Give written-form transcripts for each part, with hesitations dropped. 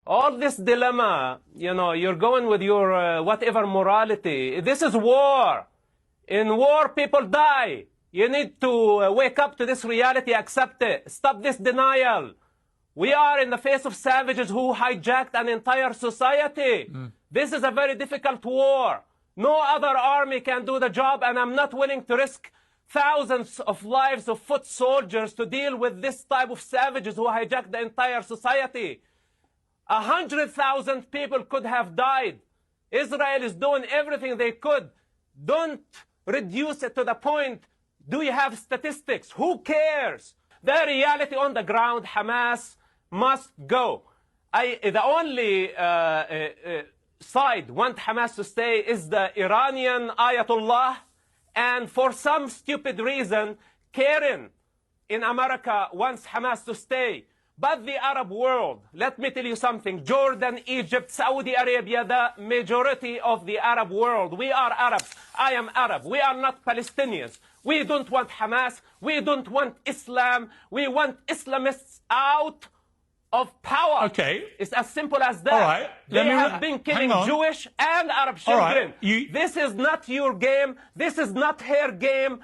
All this dilemma, you know, you're going with your whatever morality. This is war. In war, people die. You need to wake up to this reality, accept it. Stop this denial. We are in the face of savages who hijacked an entire society. This is a very difficult war. No other army can do the job, and I'm not willing to risk thousands of lives of foot soldiers to deal with this type of savages who hijacked the entire society. 100,000 people could have died. Israel is doing everything they could. Don't reduce it to the point, do you have statistics? Who cares? The reality on the ground, Hamas must go. The only side want Hamas to stay is the Iranian Ayatollah, and for some stupid reason, Karen in America wants Hamas to stay. But the Arab world, let me tell you something, Jordan, Egypt, Saudi Arabia, the majority of the Arab world, we are Arabs. I am Arab. We are not Palestinians. We don't want Hamas. We don't want Islam. We want Islamists out of power. Okay. It's as simple as that. All right. They have been killing Jewish and Arab children. Right. This is not your game. This is not her game.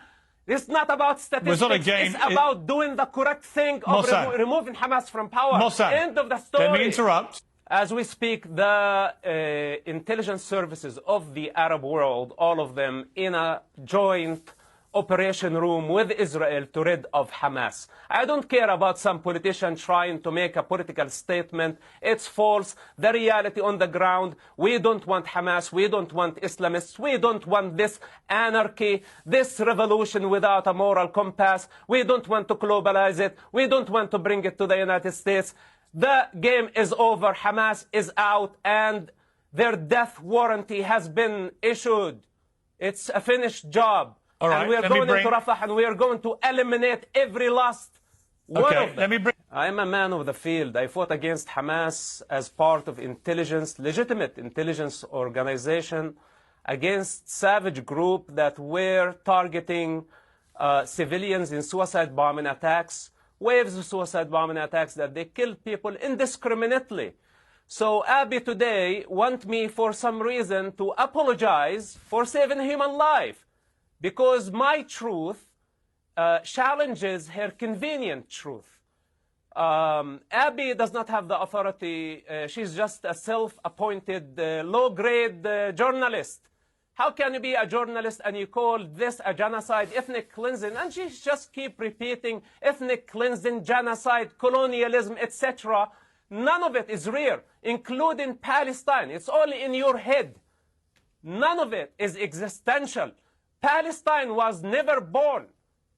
It's not about statistics. It's about doing the correct thing of removing Hamas from power. End of the story. Let me interrupt. As we speak, the intelligence services of the Arab world, all of them in a joint operation room with Israel to rid of Hamas. I don't care about some politician trying to make a political statement. It's false. The reality on the ground, we don't want Hamas. We don't want Islamists. We don't want this anarchy, this revolution without a moral compass. We don't want to globalize it. We don't want to bring it to the United States. The game is over. Hamas is out, and their death warranty has been issued. It's a finished job. All right, and we are going into Rafah, and we are going to eliminate every last one of them. I am a man of the field. I fought against Hamas as part of intelligence, legitimate intelligence organization, against savage group that were targeting civilians in suicide bombing attacks, waves of suicide bombing attacks that they killed people indiscriminately. So Abiy today want me for some reason to apologize for saving human life, because my truth challenges her convenient truth. Abiy does not have the authority. She's just a self-appointed low-grade journalist. How can you be a journalist and you call this a genocide, ethnic cleansing? And she just keep repeating ethnic cleansing, genocide, colonialism, etc. None of it is real, including Palestine. It's only in your head. None of it is existential. Palestine was never born.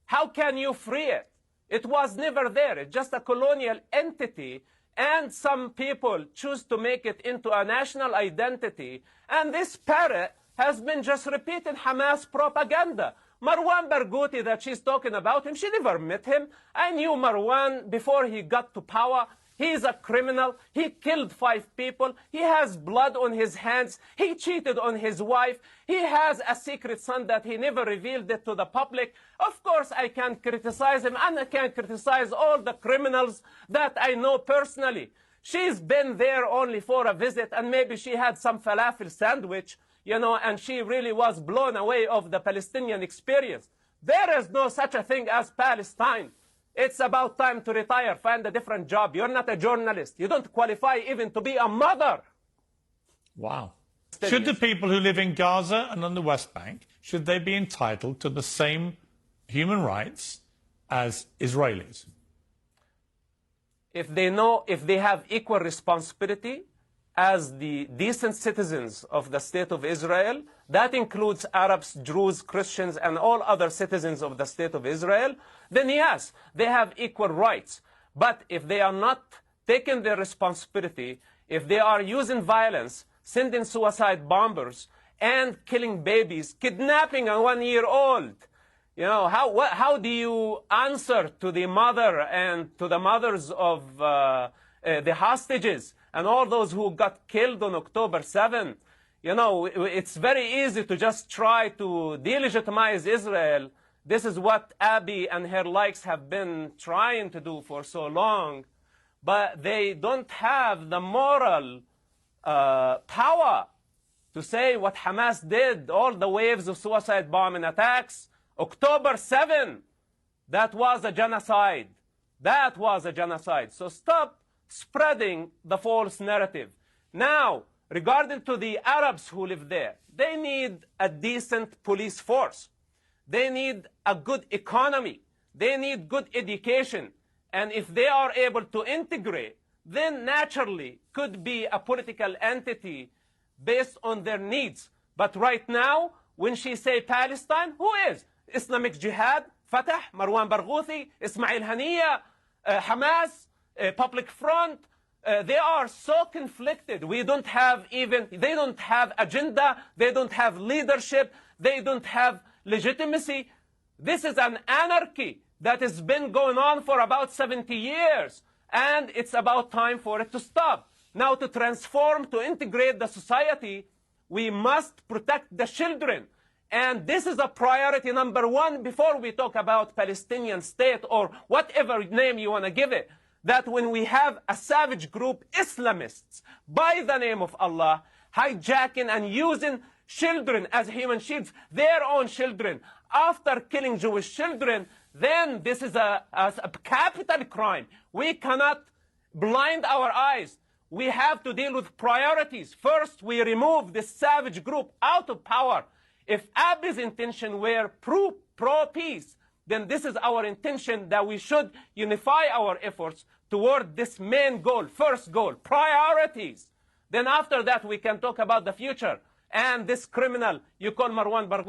How can you free it? It was never there. It's just a colonial entity, and some people choose to make it into a national identity. And this parrot has been just repeating Hamas propaganda. Marwan Barghouti that she's talking about him, she never met him. I knew Marwan before he got to power. He's a criminal. He killed 5 people. He has blood on his hands. He cheated on his wife. He has a secret son that he never revealed it to the public. Of course, I can criticize him, and I can criticize all the criminals that I know personally. She's been there only for a visit, and maybe she had some falafel sandwich, you know, and she really was blown away of the Palestinian experience. There is no such a thing as Palestine. It's about time to retire, find a different job. You're not a journalist. You don't qualify even to be a mother. Wow. Should the people who live in Gaza and on the West Bank, should they be entitled to the same human rights as Israelis? If they have equal responsibility as the decent citizens of the State of Israel, that includes Arabs, Jews, Christians, and all other citizens of the State of Israel, then yes, they have equal rights. But if they are not taking their responsibility, if they are using violence, sending suicide bombers, and killing babies, kidnapping a 1-year-old, you know, how do you answer to the mother and to the mothers of the hostages and all those who got killed on October 7? You know, it's very easy to just try to delegitimize Israel. This is what Abiy and her likes have been trying to do for so long. but they don't have the moral power to say what Hamas did, all the waves of suicide bombing attacks. October 7, that was a genocide. That was a genocide. So stop spreading the false narrative. Now, regarding to the Arabs who live there, they need a decent police force. They need a good economy. They need good education. And if they are able to integrate, then naturally could be a political entity based on their needs. But right now, when she say Palestine, who is? Islamic Jihad, Fatah, Marwan Barghouthi, Ismail Haniyeh, Hamas, Public Front. They are so conflicted. They don't have agenda. They don't have leadership. They don't have legitimacy. This is an anarchy that has been going on for about 70 years. And it's about time for it to stop. Now, to transform, to integrate the society, we must protect the children. And this is a priority number one before we talk about Palestinian state or whatever name you want to give it. That when we have a savage group, Islamists, by the name of Allah, hijacking and using children as human shields, their own children, after killing Jewish children, then this is a capital crime. We cannot blind our eyes. We have to deal with priorities. First, we remove this savage group out of power. If Abi's intention were pro-peace, then this is our intention, that we should unify our efforts toward this main goal, first goal, priorities. Then after that, we can talk about the future. And this criminal you call Marwan Barghouti,